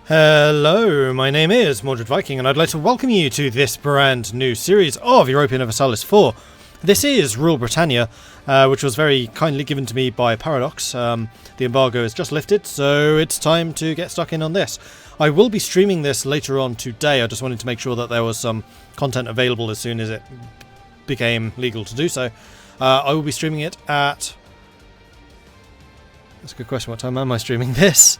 Hello, my name is Mordred Viking, and I'd like to welcome you to this brand new series of Europa Universalis 4. This is Rule Britannia, which was very kindly given to me by Paradox. The embargo is just lifted, so it's time to get stuck in on this. I will be streaming this later on today. I just wanted to make sure that there was some content available as soon as it became legal to do so. I will be streaming it at... That's a good question. What time am I streaming this?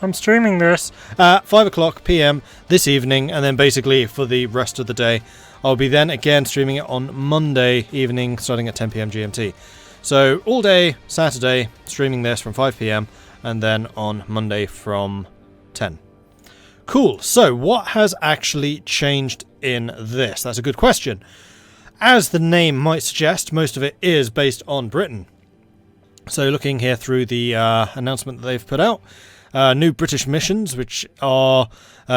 I'm streaming this at 5 o'clock PM this evening, and then basically for the rest of the day I'll be then again streaming it on Monday evening starting at 10 PM GMT. So all day Saturday streaming this from 5 PM and then on Monday from 10. Cool, so what has actually changed in this? That's a good question. As the name might suggest, most of it is based on Britain. So looking here through the announcement that they've put out, new British missions, which are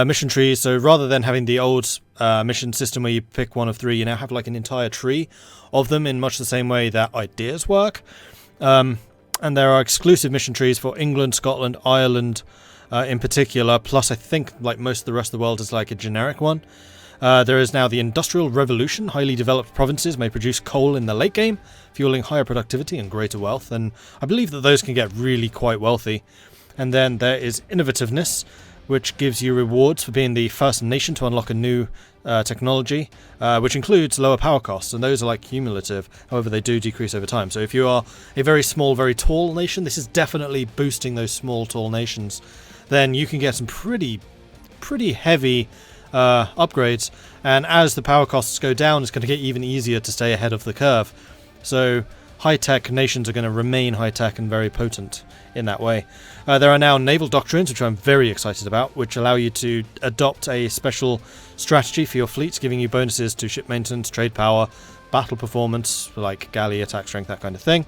mission trees. So rather than having the old mission system where you pick one of three, you now have like an entire tree of them in much the same way that ideas work. And there are exclusive mission trees for England, Scotland, Ireland in particular, plus I think like most of the rest of the world is like a generic one. There is now the Industrial Revolution. Highly developed provinces may produce coal in the late game, fueling higher productivity and greater wealth, and I believe that those can get really quite wealthy. And then there is Innovativeness, which gives you rewards for being the first nation to unlock a new technology, which includes lower power costs, and those are like cumulative, however they do decrease over time. So if you are a very small, very tall nation, this is definitely boosting those small, tall nations. Then you can get some pretty heavy upgrades, and as the power costs go down, it's going to get even easier to stay ahead of the curve. So high-tech nations are going to remain high-tech and very potent in that way. There are now naval doctrines, which I'm very excited about, which allow you to adopt a special strategy for your fleets, giving you bonuses to ship maintenance, trade power, battle performance, like galley, attack strength, that kind of thing,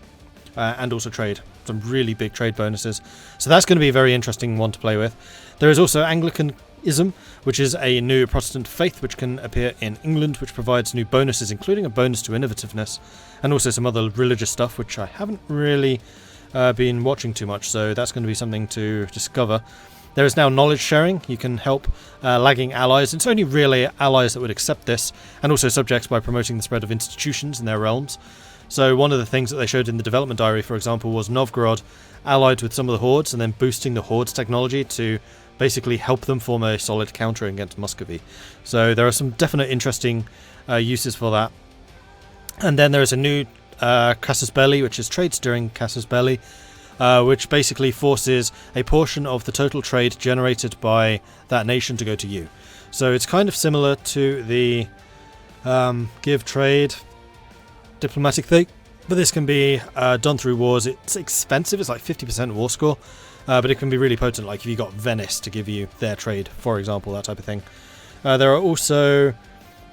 and also trade. Some really big trade bonuses. So that's going to be a very interesting one to play with. There is also Anglicanism, which is a new Protestant faith which can appear in England, which provides new bonuses, including a bonus to innovativeness, and also some other religious stuff, which I haven't really been watching too much, so that's going to be something to discover. There is now knowledge sharing. You can help lagging allies. It's only really allies that would accept this, and also subjects by promoting the spread of institutions in their realms. So one of the things that they showed in the development diary, for example, was Novgorod allied with some of the hordes, and then boosting the hordes technology to basically help them form a solid counter against Muscovy. So there are some definite interesting uses for that. And then there is a new Casus Belli, which is trades during Casus Belli, which basically forces a portion of the total trade generated by that nation to go to you. So it's kind of similar to the give trade diplomatic thing, but this can be done through wars. It's expensive, it's like 50% war score, but it can be really potent, like if you got Venice to give you their trade, for example, that type of thing. There are also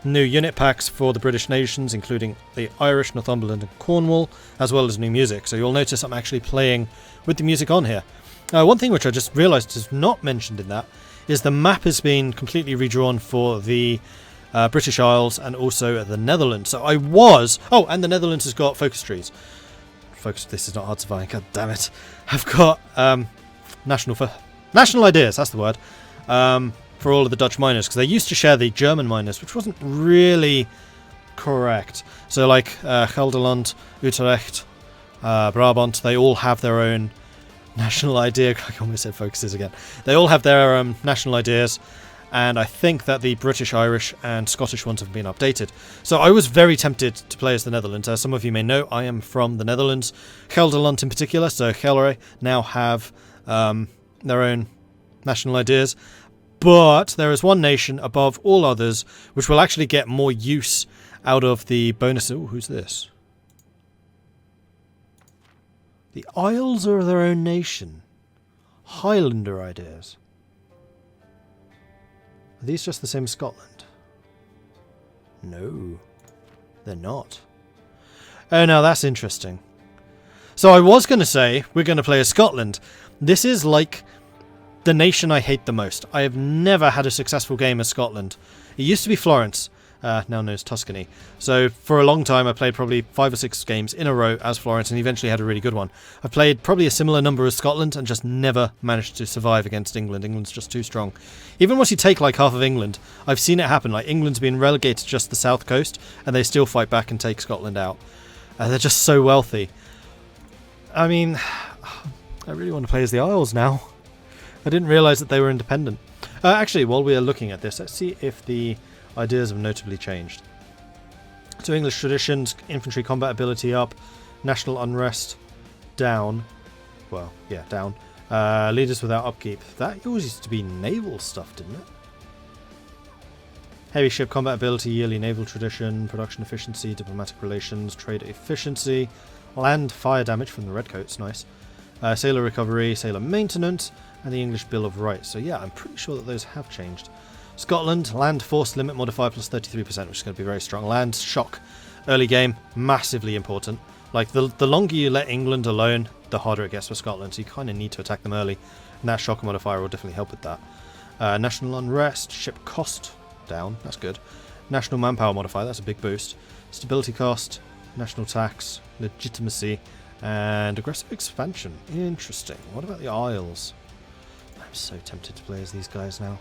new unit packs for the British nations, including the Irish, Northumberland and Cornwall, as well as new music. So you'll notice I'm actually playing with the music on here. One thing which I just realised is not mentioned in that is the map has been completely redrawn for the British Isles and also the Netherlands. So I was... Oh, and the Netherlands has got focus trees. This is not hard to find, god damn it. I've got national ideas, that's the word. For all of the Dutch miners, because they used to share the German miners, which wasn't really correct. So like Gelderland, Utrecht, Brabant, they all have their own national idea. I almost said focuses again. They all have their national ideas, and I think that the British, Irish and Scottish ones have been updated. So I was very tempted to play as the Netherlands. As some of you may know, I am from the Netherlands. Gelderland in particular, so Gelre, now have their own national ideas. But there is one nation above all others which will actually get more use out of the bonus. Oh, who's this? The Isles are their own nation. Highlander ideas. Are these just the same as Scotland? No, they're not. Oh, now that's interesting. So I was going to say we're going to play as Scotland. This is like the nation I hate the most. I have never had a successful game as Scotland. It used to be Florence, now known as Tuscany. So for a long time I played probably 5 or 6 games in a row as Florence and eventually had a really good one. I played probably a similar number as Scotland and just never managed to survive against England. England's just too strong. Even once you take like half of England, I've seen it happen. Like England's been relegated to just the south coast and they still fight back and take Scotland out. They're just so wealthy. I mean, I really want to play as the Isles now. I didn't realise that they were independent. Actually, while we are looking at this, let's see if the ideas have notably changed. So English traditions, infantry combat ability up, national unrest down. Well, yeah, down. Leaders without upkeep. That always used to be naval stuff, didn't it? Heavy ship combat ability, yearly naval tradition, production efficiency, diplomatic relations, trade efficiency, land fire damage from the redcoats, nice. Sailor recovery, sailor maintenance, and the English Bill of Rights. So yeah, I'm pretty sure that those have changed. Scotland, land force limit modifier plus 33%, which is going to be very strong. Land shock, early game, massively important. Like the longer you let England alone, the harder it gets for Scotland. So you kind of need to attack them early, and that shock modifier will definitely help with that. National unrest, ship cost down, that's good. National manpower modifier, that's a big boost. Stability cost, national tax, legitimacy, and aggressive expansion. Interesting. What about the Isles? I'm so tempted to play as these guys now.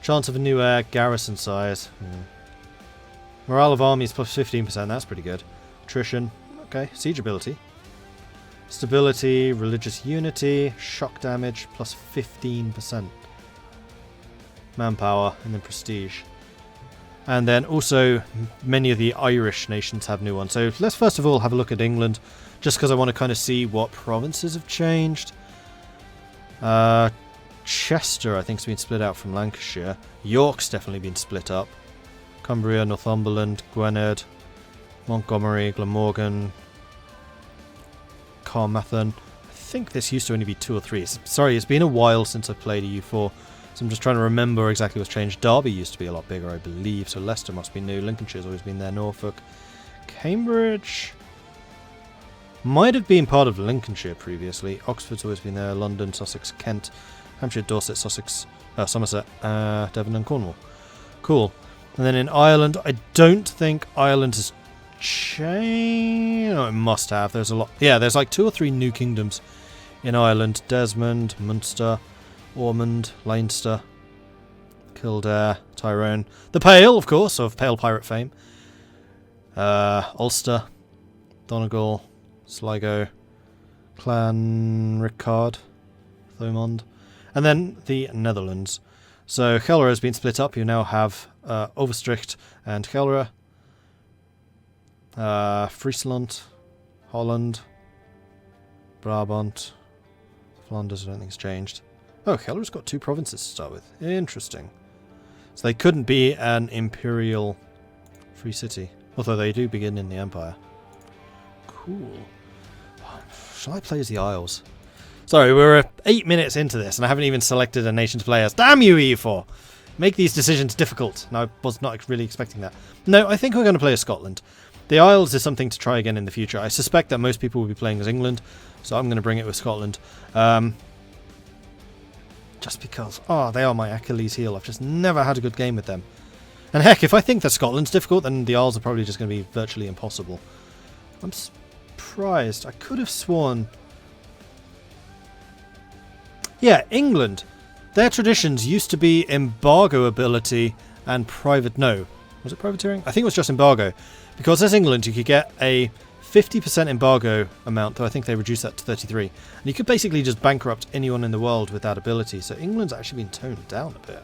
Chance of a new heir, garrison size. Morale of armies plus 15%, that's pretty good. Attrition, okay. Siege ability. Stability, religious unity, shock damage plus 15%. Manpower, and then prestige. And then also many of the Irish nations have new ones. So let's first of all have a look at England, just because I want to kind of see what provinces have changed. Chester, I think, has been split out from Lancashire. York's definitely been split up. Cumbria, Northumberland, Gwynedd, Montgomery, Glamorgan, Carmarthen. I think this used to only be 2 or 3. Sorry, it's been a while since I played EU4, so I'm just trying to remember exactly what's changed. Derby used to be a lot bigger, I believe, so Leicester must be new. Lincolnshire's always been there. Norfolk. Cambridge might have been part of Lincolnshire previously. Oxford's always been there. London, Sussex, Kent, Hampshire, Dorset, Sussex, Somerset, Devon and Cornwall. Cool. And then in Ireland, I don't think Ireland has changed. No, it must have. There's a lot. Yeah, there's like 2 or 3 new kingdoms in Ireland. Desmond, Munster, Ormond, Leinster, Kildare, Tyrone. The Pale, of course, of Pale pirate fame. Ulster, Donegal, Sligo, Clanricarde, Thomond. And then the Netherlands. So Gelre has been split up. You now have Overstrecht and Gelre. Friesland, Holland, Brabant, Flanders, I don't think it's changed. Oh, Gelre's got 2 provinces to start with. Interesting. So they couldn't be an imperial free city. Although they do begin in the Empire. Cool. Shall I play as the Isles? Sorry, we're 8 minutes into this and I haven't even selected a nation to play as. Damn you, EU4! Make these decisions difficult. No, I was not really expecting that. No, I think we're going to play as Scotland. The Isles is something to try again in the future. I suspect that most people will be playing as England, so I'm going to bring it with Scotland. Just because, they are my Achilles heel. I've just never had a good game with them. And heck, if I think that Scotland's difficult, then the Isles are probably just going to be virtually impossible. I'm surprised. I could have sworn... Yeah, England. Their traditions used to be embargo ability and private... No. Was it privateering? I think it was just embargo. Because as England, you could get a 50% embargo amount, though I think they reduced that to 33. And you could basically just bankrupt anyone in the world with that ability. So England's actually been toned down a bit.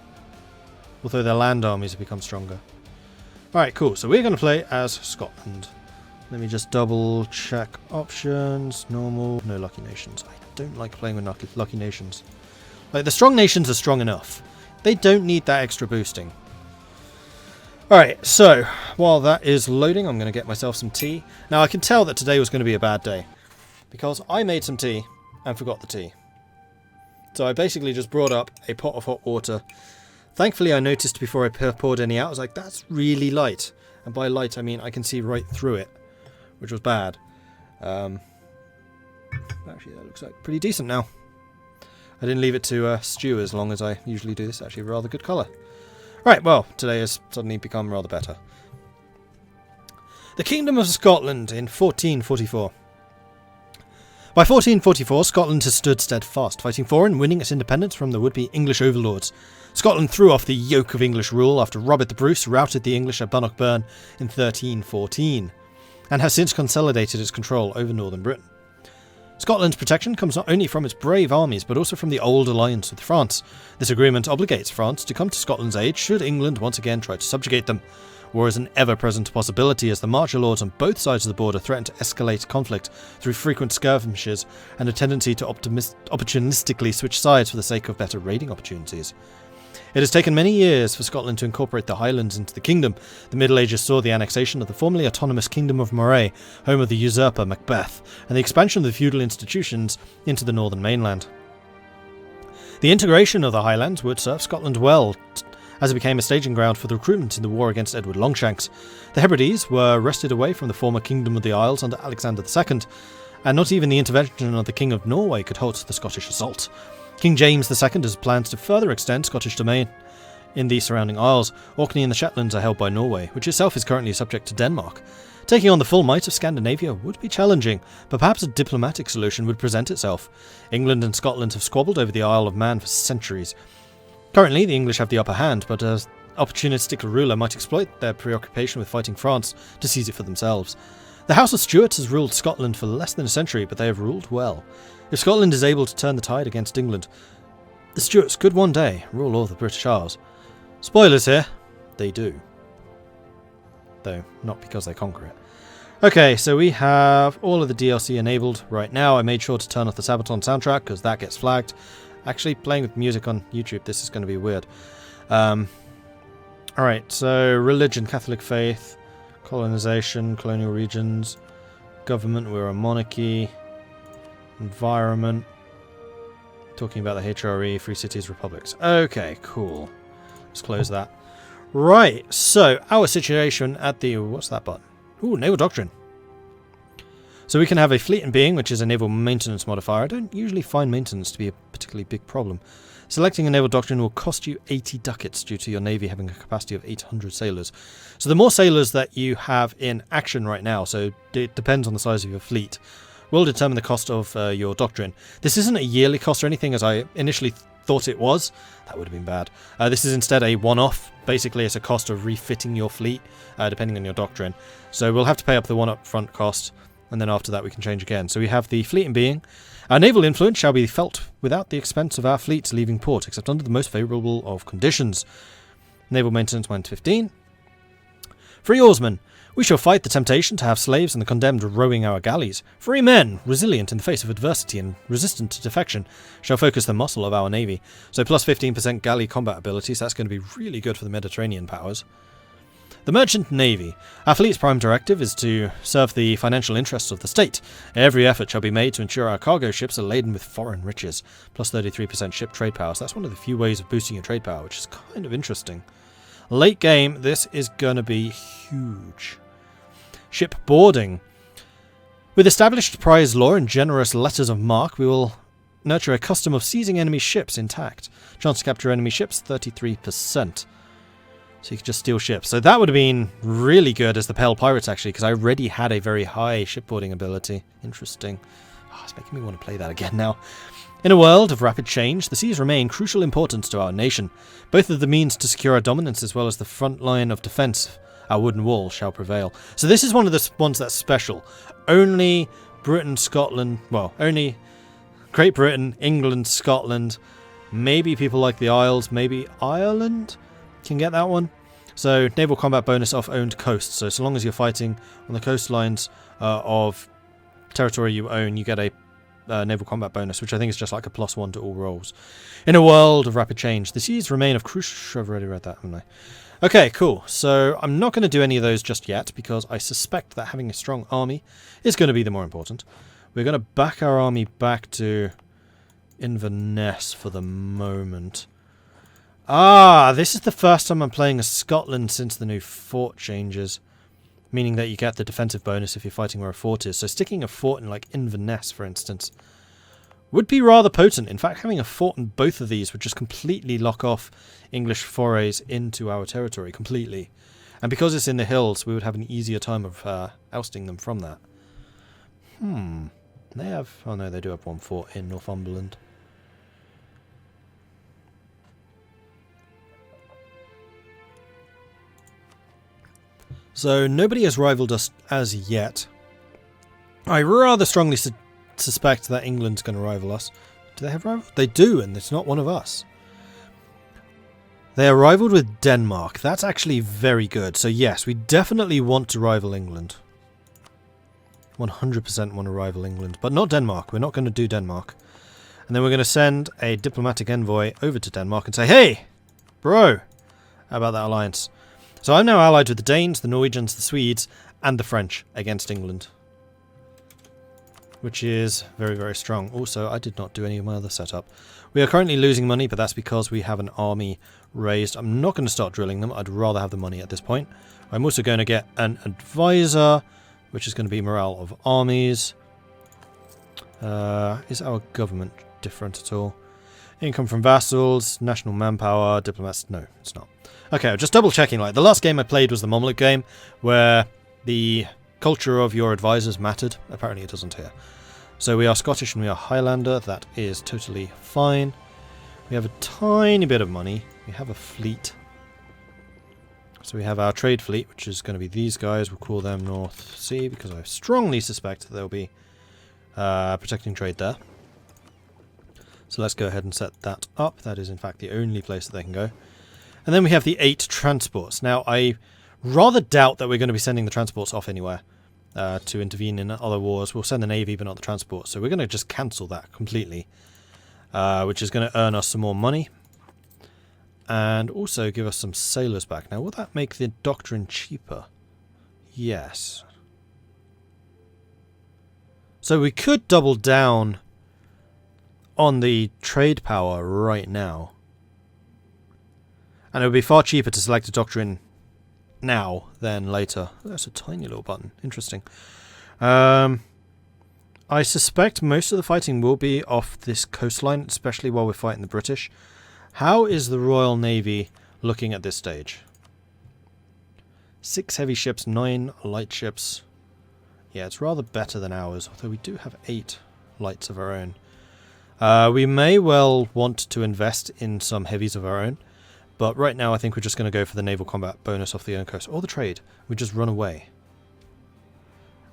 Although their land armies have become stronger. Alright, cool. So we're going to play as Scotland. Let me just double check options. Normal. No lucky nations. I don't like playing with lucky nations. Like, the strong nations are strong enough. They don't need that extra boosting. Alright, so while that is loading, I'm going to get myself some tea. Now, I can tell that today was going to be a bad day. Because I made some tea and forgot the tea. So I basically just brought up a pot of hot water. Thankfully, I noticed before I poured any out, I was like, that's really light. And by light, I mean I can see right through it. Which was bad. Actually, that looks like pretty decent now. I didn't leave it to stew as long as I usually do. This is actually a rather good colour. Right, well, today has suddenly become rather better. The Kingdom of Scotland in 1444. By 1444, Scotland has stood steadfast, fighting for and winning its independence from the would-be English overlords. Scotland threw off the yoke of English rule after Robert the Bruce routed the English at Bannockburn in 1314, and has since consolidated its control over northern Britain. Scotland's protection comes not only from its brave armies, but also from the old alliance with France. This agreement obligates France to come to Scotland's aid should England once again try to subjugate them. War is an ever-present possibility as the marcher lords on both sides of the border threaten to escalate conflict through frequent skirmishes and a tendency to opportunistically switch sides for the sake of better raiding opportunities. It has taken many years for Scotland to incorporate the Highlands into the kingdom. The Middle Ages saw the annexation of the formerly autonomous Kingdom of Moray, home of the usurper Macbeth, and the expansion of the feudal institutions into the northern mainland. The integration of the Highlands would serve Scotland well, as it became a staging ground for the recruitment in the war against Edward Longshanks. The Hebrides were wrested away from the former Kingdom of the Isles under Alexander II, and not even the intervention of the King of Norway could halt the Scottish assault. King James II has plans to further extend Scottish domain in the surrounding isles. Orkney and the Shetlands are held by Norway, which itself is currently subject to Denmark. Taking on the full might of Scandinavia would be challenging, but perhaps a diplomatic solution would present itself. England and Scotland have squabbled over the Isle of Man for centuries. Currently, the English have the upper hand, but an opportunistic ruler might exploit their preoccupation with fighting France to seize it for themselves. The House of Stuart has ruled Scotland for less than a century, but they have ruled well. If Scotland is able to turn the tide against England, the Stuarts could one day rule all the British Isles. Spoilers here, they do. Though, not because they conquer it. Okay, so we have all of the DLC enabled right now. I made sure to turn off the Sabaton soundtrack because that gets flagged. Actually, playing with music on YouTube, this is going to be weird. Alright, so religion, Catholic faith, colonization, colonial regions, government, we're a monarchy, environment, talking about the HRE, free cities, republics. Okay, cool. Let's close that. Right, so our situation at the... what's that button? Ooh, naval doctrine. So we can have a fleet in being, which is a naval maintenance modifier. I don't usually find maintenance to be a particularly big problem. Selecting a naval doctrine will cost you 80 ducats due to your navy having a capacity of 800 sailors. So the more sailors that you have in action right now, so it depends on the size of your fleet, will determine the cost of your doctrine. This isn't a yearly cost or anything as I initially thought it was. That would have been bad. This is instead a one-off. Basically, it's a cost of refitting your fleet, depending on your doctrine. So we'll have to pay up the one up-front cost, and then after that we can change again. So we have the fleet in being. Our naval influence shall be felt without the expense of our fleets leaving port, except under the most favourable of conditions. Naval maintenance -15. Free oarsmen. We shall fight the temptation to have slaves and the condemned rowing our galleys. Free men, resilient in the face of adversity and resistant to defection, shall focus the muscle of our navy. So plus 15% galley combat abilities, that's going to be really good for the Mediterranean powers. The Merchant Navy. Our fleet's prime directive is to serve the financial interests of the state. Every effort shall be made to ensure our cargo ships are laden with foreign riches. Plus 33% ship trade power. So that's one of the few ways of boosting your trade power, which is kind of interesting. Late game, this is going to be huge. Ship boarding. With established prize law and generous letters of marque, we will nurture a custom of seizing enemy ships intact. Chance to capture enemy ships, 33%. So you could just steal ships. So that would have been really good as the Pale Pirates, actually, because I already had a very high shipboarding ability. Interesting. Oh, it's making me want to play that again now. In a world of rapid change, the seas remain crucial importance to our nation. Both of the means to secure our dominance as well as the front line of defence, our wooden wall, shall prevail. So this is one of the ones that's special. Only Britain, Scotland, well, only Great Britain, England, Scotland, maybe people like the Isles, maybe Ireland can get that one. So naval combat bonus off owned coasts. So long as you're fighting on the coastlines of territory you own, you get a naval combat bonus, which I think is just like a +1 to all rolls. In a world of rapid change, the seas remain of crucial... I've already read that, haven't I? Okay, cool. So I'm not going to do any of those just yet because I suspect that having a strong army is going to be the more important. We're going to back our army back to Inverness for the moment. Ah, this is the first time I'm playing as Scotland since the new fort changes. Meaning that you get the defensive bonus if you're fighting where a fort is. So sticking a fort in like Inverness, for instance, would be rather potent. In fact, having a fort in both of these would just completely lock off English forays into our territory completely. And because it's in the hills, we would have an easier time of ousting them from that. They have... oh no, they do have one fort in Northumberland. So nobody has rivaled us as yet. I rather strongly suspect that England's going to rival us. Do they have rivals? They do, and it's not one of us. They are rivaled with Denmark. That's actually very good. So yes, we definitely want to rival England. 100% want to rival England, but not Denmark. We're not going to do Denmark. And then we're going to send a diplomatic envoy over to Denmark and say, hey, bro, how about that alliance? So I'm now allied with the Danes, the Norwegians, the Swedes, and the French against England. Which is very, very strong. Also, I did not do any of my other setup. We are currently losing money, but that's because we have an army raised. I'm not going to start drilling them. I'd rather have the money at this point. I'm also going to get an advisor, which is going to be morale of armies. Is our government different at all? Income from vassals, national manpower, diplomats. No, it's not. Okay, I'm just double checking. Like the last game I played was the Mamluk game, where the culture of your advisors mattered. Apparently it doesn't here. So we are Scottish and we are Highlander. That is totally fine. We have a tiny bit of money. We have a fleet. So we have our trade fleet, which is going to be these guys. We'll call them North Sea because I strongly suspect that they'll be protecting trade there. So let's go ahead and set that up. That is in fact the only place that they can go. And then we have the 8 transports. Now I rather doubt that we're going to be sending the transports off anywhere to intervene in other wars. We'll send the navy but not the transport. So we're going to just cancel that completely. Which is going to earn us some more money. And also give us some sailors back. Now will that make the doctrine cheaper? Yes. So we could double down on the trade power right now. And it would be far cheaper to select a doctrine now than later. That's a tiny little button. Interesting. I suspect most of the fighting will be off this coastline, especially while we're fighting the British. How is the Royal Navy looking at this stage? 6 heavy ships, 9 light ships. Yeah, it's rather better than ours, although we do have 8 lights of our own. We may well want to invest in some heavies of our own. But right now I think we're just going to go for the naval combat bonus off the own coast. Or the trade. We just run away.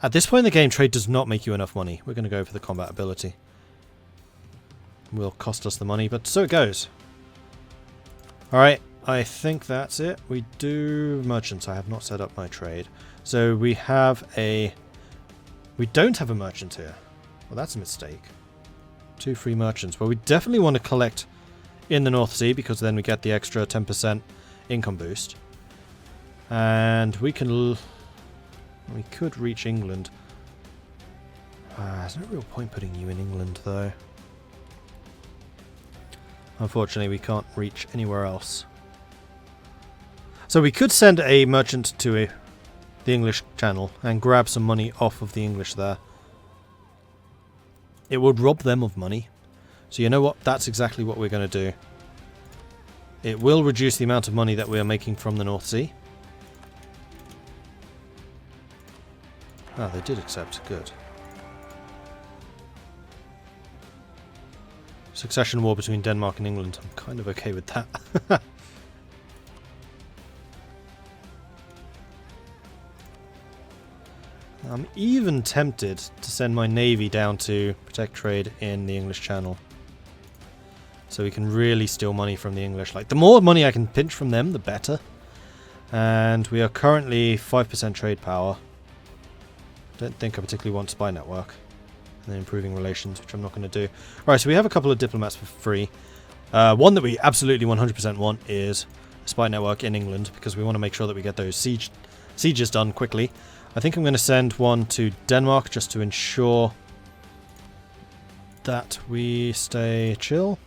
At this point in the game, trade does not make you enough money. We're going to go for the combat ability. It will cost us the money, but so it goes. Alright, I think that's it. We do merchants. I have not set up my trade. So we have a... we don't have a merchant here. Well, that's a mistake. 2 free merchants. Well, we definitely want to collect in the North Sea, because then we get the extra 10% income boost. And we can... we could reach England. There's no real point putting you in England, though. Unfortunately, we can't reach anywhere else. So we could send a merchant to the English Channel and grab some money off of the English there. It would rob them of money. So you know what? That's exactly what we're going to do. It will reduce the amount of money that we are making from the North Sea. Ah, they did accept. Good. Succession war between Denmark and England. I'm kind of okay with that. I'm even tempted to send my navy down to protect trade in the English Channel. So we can really steal money from the English. Like, the more money I can pinch from them, the better. And we are currently 5% trade power. Don't think I particularly want spy network. And then improving relations, which I'm not going to do. Alright, so we have a couple of diplomats for free. One that we absolutely 100% want is a spy network in England, because we want to make sure that we get those sieges done quickly. I think I'm going to send one to Denmark just to ensure that we stay chill.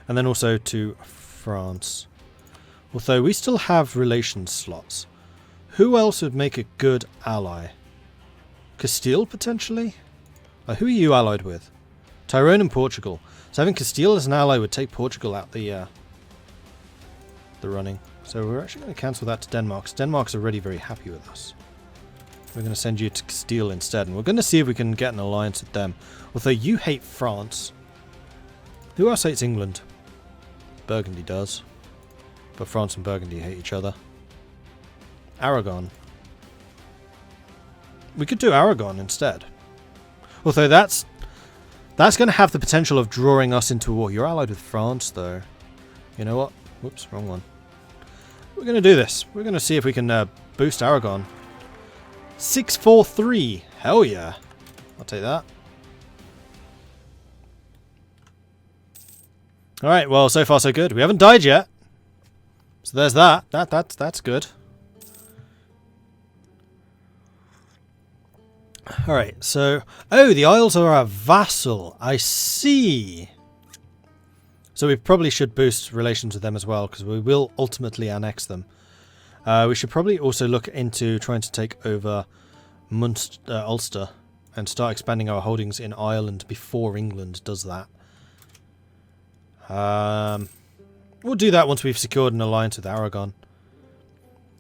And then also to France. Although we still have relations slots. Who else would make a good ally? Castile, potentially? Who are you allied with? Tyrone and Portugal. So having Castile as an ally would take Portugal out the running. So we're actually going to cancel that to Denmark. Denmark's already very happy with us. We're going to send you to Castile instead, and we're going to see if we can get an alliance with them. Although you hate France. Who else hates England? Burgundy does. But France and Burgundy hate each other. Aragon. We could do Aragon instead. Although that's going to have the potential of drawing us into war. You're allied with France, though. You know what? Whoops, wrong one. We're going to do this. We're going to see if we can boost Aragon. 643. Hell yeah. I'll take that. Alright, well, so far so good. We haven't died yet. So there's that. That's good. Alright, so... Oh, the Isles are our vassal. I see. So we probably should boost relations with them as well, because we will ultimately annex them. We should probably also look into trying to take over Ulster and start expanding our holdings in Ireland before England does that. We'll do that once we've secured an alliance with Aragon.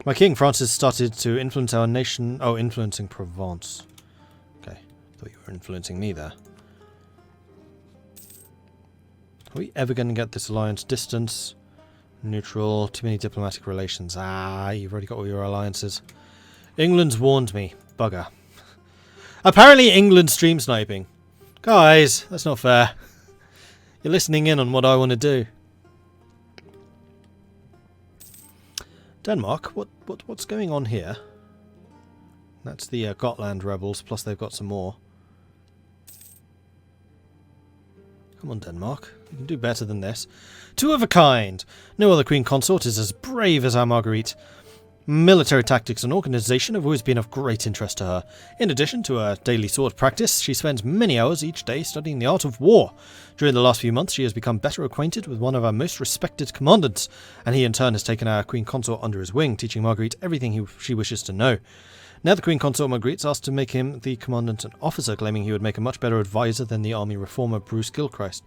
My king Francis started to influence our nation. Oh, influencing Provence. Okay, thought you were influencing me there. Are we ever going to get this alliance? Distance, neutral, too many diplomatic relations. Ah, you've already got all your alliances. England's warned me. Bugger. Apparently England's stream sniping. Guys, that's not fair. You're listening in on what I want to do. Denmark, what's going on here? That's the Gotland rebels, plus they've got some more. Come on, Denmark. You can do better than this. Two of a kind! No other queen consort is as brave as our Marguerite. Military tactics and organisation have always been of great interest to her. In addition to her daily sword practice, she spends many hours each day studying the art of war. During the last few months, she has become better acquainted with one of our most respected commandants, and he in turn has taken our queen consort under his wing, teaching Marguerite everything she wishes to know. Now the queen consort Marguerite's asked to make him the commandant and officer, claiming he would make a much better advisor than the army reformer Bruce Gilchrist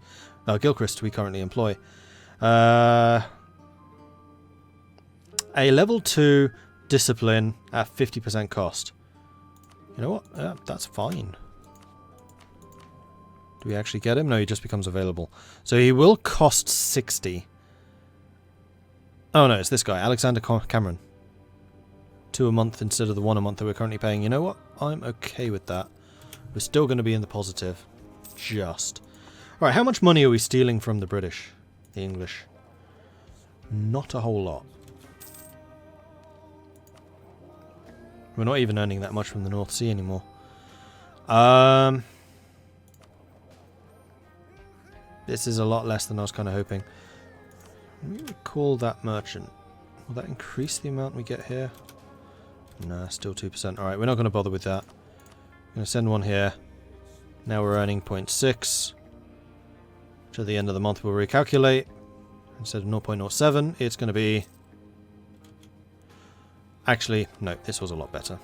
we currently employ. A level 2 discipline at 50% cost. You know what? That's fine. Do we actually get him? No, he just becomes available. So he will cost 60. Oh no, it's this guy, Alexander Cameron. 2 a month instead of the 1 a month that we're currently paying. You know what? I'm okay with that. We're still going to be in the positive. Just. Alright, how much money are we stealing from the British? The English? Not a whole lot. We're not even earning that much from the North Sea anymore. This is a lot less than I was kind of hoping. Let me call that merchant. Will that increase the amount we get here? Nah, still 2%. Alright, we're not going to bother with that. I'm going to send one here. Now we're earning 0.6. To the end of the month we'll recalculate. Instead of 0.07, it's going to be... Actually, no, this was a lot better.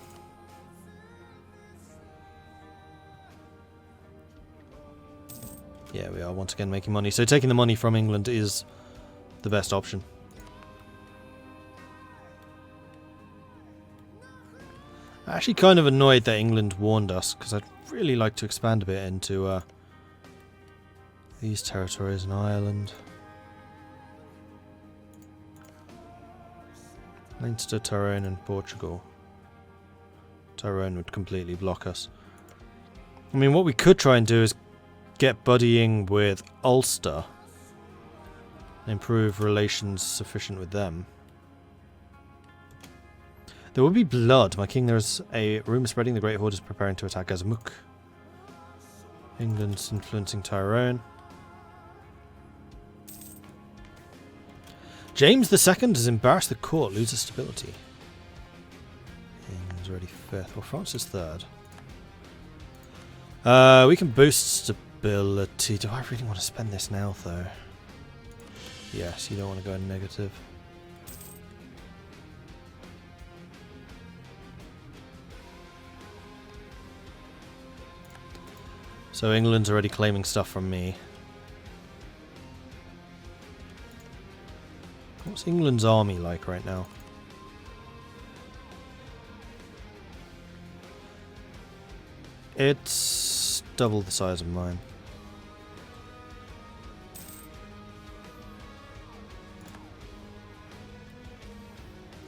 Yeah, we are once again making money. So taking the money from England is the best option. I'm actually kind of annoyed that England warned us, because I'd really like to expand a bit into these territories in Ireland. Leinster, Tyrone and Portugal. Tyrone would completely block us. I mean, what we could try and do is get buddying with Ulster. Improve relations sufficient with them. There will be blood. My king, there's a rumour spreading the Great Horde is preparing to attack Azamuk. England's influencing Tyrone. James II has embarrassed the court, loses stability. England's already 5th. Well, France is 3rd. We can boost stability. Do I really want to spend this now, though? Yes, you don't want to go negative. So England's already claiming stuff from me. What's England's army like right now? It's double the size of mine.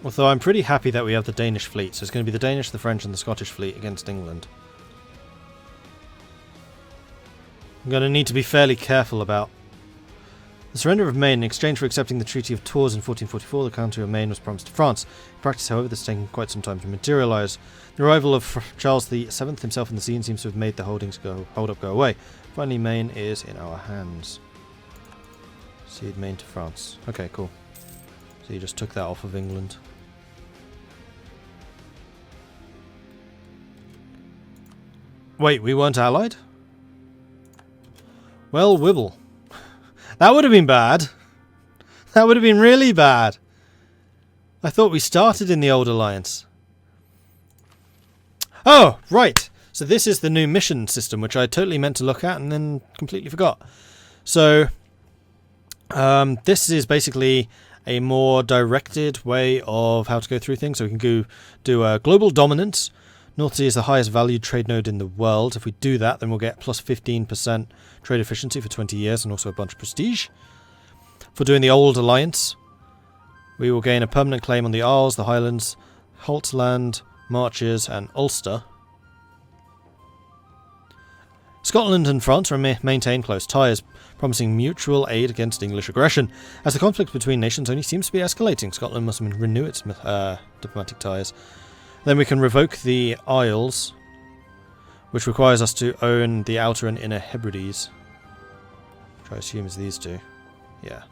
Although I'm pretty happy that we have the Danish fleet, so it's going to be the Danish, the French and the Scottish fleet against England. I'm going to need to be fairly careful about the surrender of Maine. In exchange for accepting the Treaty of Tours in 1444, the county of Maine was promised to France. In practice, however, this has taken quite some time to materialise. The arrival of Charles VII himself on the scene seems to have made the hold up go away. Finally, Maine is in our hands. Cede Maine to France. Okay, cool. So you just took that off of England. Wait, we weren't allied? Well, Wibble. That would have been bad. That would have been really bad. I thought we started in the old alliance. Oh, right. So this is the new mission system, which I totally meant to look at and then completely forgot. So, this is basically a more directed way of how to go through things. So we can go do a global dominance. North Sea is the highest valued trade node in the world. If we do that, then we'll get plus 15% trade efficiency for 20 years and also a bunch of prestige. For doing the old alliance, we will gain a permanent claim on the Isles, the Highlands, Haltland, Marches and Ulster. Scotland and France maintain close ties, promising mutual aid against English aggression. As the conflict between nations only seems to be escalating, Scotland must renew its diplomatic ties. Then we can revoke the Isles, which requires us to own the Outer and Inner Hebrides. Which I assume is these two. Yeah.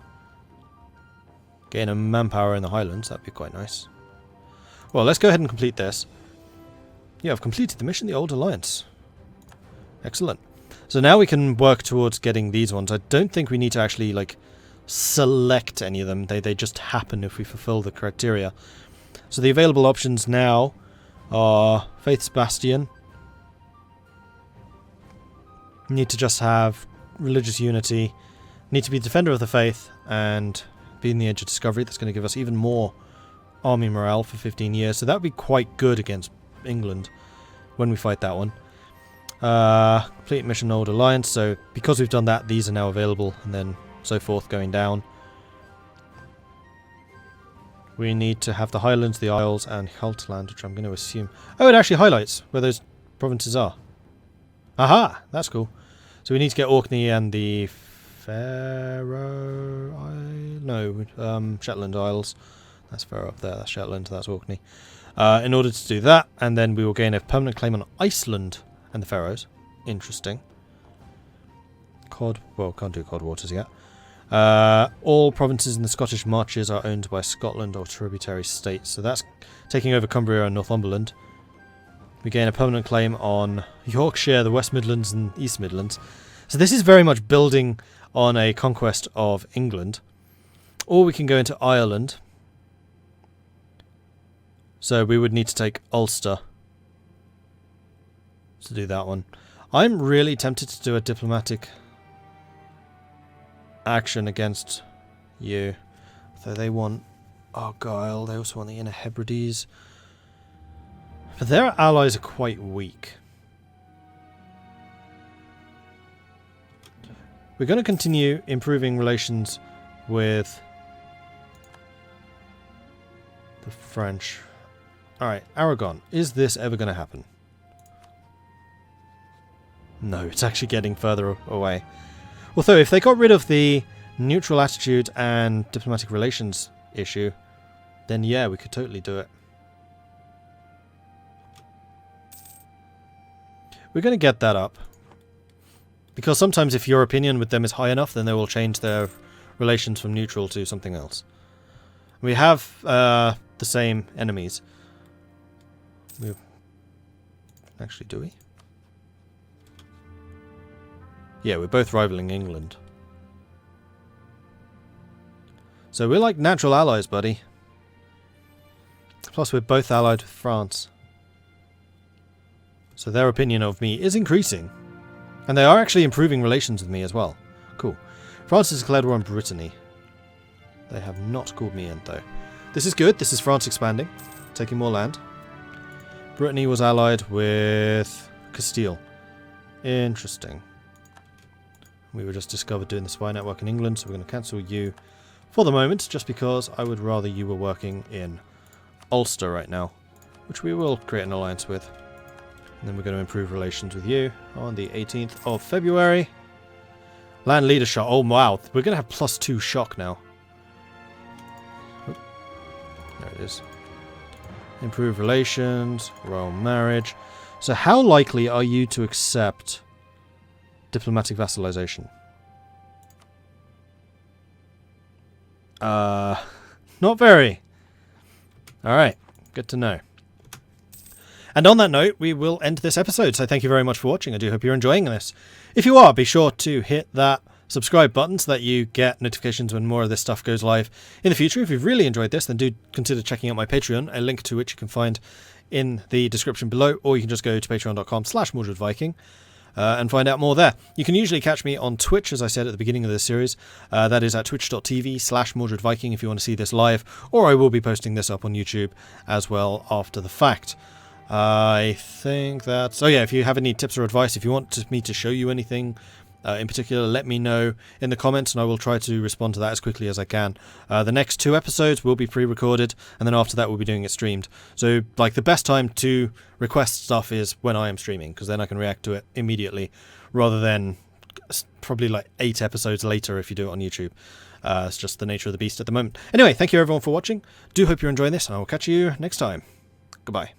Gain a manpower in the Highlands, that'd be quite nice. Well, let's go ahead and complete this. Yeah, I've completed the mission, the Old Alliance. Excellent. So now we can work towards getting these ones. I don't think we need to actually, like, select any of them. They just happen if we fulfill the criteria. So the available options now are Faith's Bastion. Need to just have religious unity. Need to be Defender of the Faith and be in the Age of Discovery. That's going to give us even more army morale for 15 years. So that would be quite good against England when we fight that one. Complete mission Old Alliance. So because we've done that, these are now available and then so forth going down. We need to have the Highlands, the Isles, and Haltland, which I'm going to assume... Oh, it actually highlights where those provinces are. Aha! That's cool. So we need to get Orkney and the Shetland Isles. That's Faroe up there. That's Shetland. That's Orkney. In order to do that, and then we will gain a permanent claim on Iceland and the Faroes. Interesting. Well, can't do Cod Waters yet. All provinces in the Scottish Marches are owned by Scotland or tributary states, so that's taking over Cumbria and Northumberland. We gain a permanent claim on Yorkshire, the West Midlands and East Midlands. So this is very much building on a conquest of England. Or we can go into Ireland. So we would need to take Ulster to do that one. I'm really tempted to do a diplomatic action against you. Though they want Argyle, they also want the Inner Hebrides. But their allies are quite weak. We're going to continue improving relations with the French. Alright, Aragon. Is this ever going to happen? No, it's actually getting further away. Although, if they got rid of the neutral attitude and diplomatic relations issue, then yeah, we could totally do it. We're going to get that up. Because sometimes if your opinion with them is high enough, then they will change their relations from neutral to something else. We have the same enemies. Actually, do we? Yeah, we're both rivaling England. So we're like natural allies, buddy. Plus we're both allied with France. So their opinion of me is increasing. And they are actually improving relations with me as well. Cool. France has declared war on Britannia. They have not called me in, though. This is good. This is France expanding. Taking more land. Britannia was allied with Castile. Interesting. We were just discovered doing the spy network in England, so we're going to cancel you for the moment, just because I would rather you were working in Ulster right now, which we will create an alliance with. And then we're going to improve relations with you on the 18th of February. Land leader shock. Oh, wow. We're going to have +2 shock now. Oop. There it is. Improve relations. Royal marriage. So how likely are you to accept diplomatic vassalization? Not very. Alright. Good to know. And on that note, we will end this episode. So thank you very much for watching. I do hope you're enjoying this. If you are, be sure to hit that subscribe button so that you get notifications when more of this stuff goes live in the future. If you've really enjoyed this, then do consider checking out my Patreon, a link to which you can find in the description below, or you can just go to patreon.com/MordredViking and find out more there. You can usually catch me on Twitch, as I said at the beginning of this series. That is at twitch.tv/MordredViking if you want to see this live, or I will be posting this up on YouTube as well after the fact. I think that's... Oh yeah, if you have any tips or advice, if you want me to show you anything in particular, let me know in the comments and I will try to respond to that as quickly as I can. The next 2 episodes will be pre-recorded, and then after that we'll be doing it streamed. So like the best time to request stuff is when I am streaming, because then I can react to it immediately, rather than probably like 8 episodes later if you do it on YouTube. It's just the nature of the beast at the moment. Anyway, thank you everyone for watching. Do hope you're enjoying this, and I will catch you next time. Goodbye.